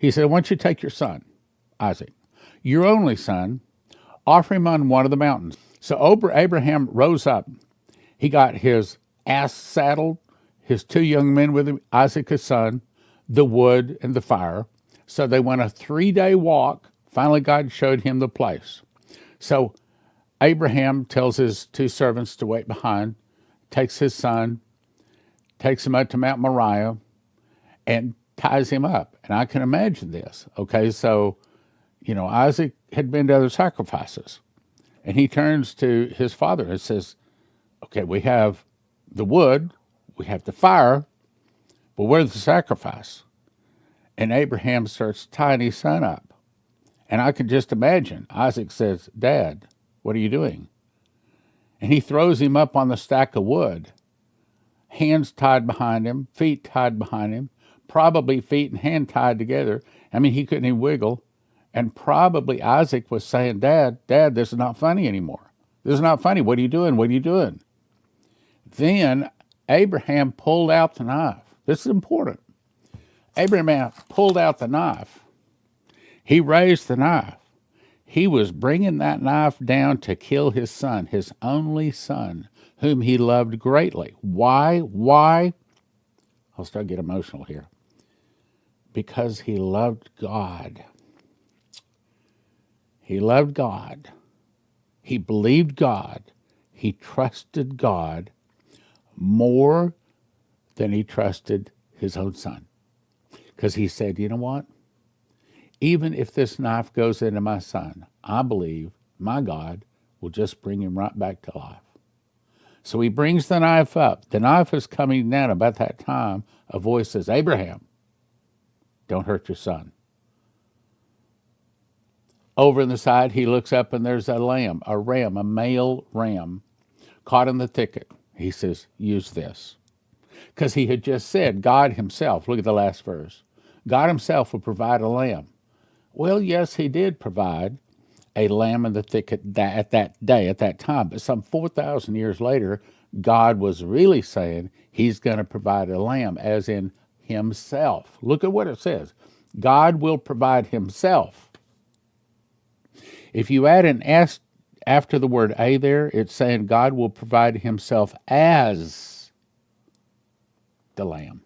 He said, I want you to take your son, Isaac, your only son, offer him on one of the mountains. So Abraham rose up. He got his ass saddled, his two young men with him, Isaac his son, the wood and the fire. So they went a 3-day walk. Finally, God showed him the place. So Abraham tells his two servants to wait behind, takes his son, takes him up to Mount Moriah, and ties him up. And I can imagine this. Okay, so, Isaac had been to other sacrifices. And he turns to his father and says, okay, we have the wood, we have the fire, but where's the sacrifice? And Abraham starts tying his son up. And I can just imagine. Isaac says, Dad, what are you doing? And he throws him up on the stack of wood, hands tied behind him, feet tied behind him, probably feet and hand tied together. I mean, he couldn't even wiggle. And probably Isaac was saying, Dad, this is not funny anymore. This is not funny. What are you doing? What are you doing? Then Abraham pulled out the knife. This is important. Abraham pulled out the knife. He raised the knife. He was bringing that knife down to kill his son, his only son, whom he loved greatly. Why? I'll start to get emotional here. Because he loved God. He loved God. He believed God. He trusted God more than he trusted his own son. Because he said, you know what? Even if this knife goes into my son, I believe my God will just bring him right back to life. So he brings the knife up. The knife is coming down. About that time, a voice says, Abraham, don't hurt your son. Over in the side, he looks up and there's a lamb, a male ram, caught in the thicket. He says, use this. Because he had just said, God himself, look at the last verse, God himself will provide a lamb. Well, yes, he did provide a lamb in the thicket at that day, at that time. But some 4,000 years later, God was really saying he's going to provide a lamb, as in himself. Look at what it says. God will provide himself. If you add an S after the word a there, it's saying God will provide himself as the lamb.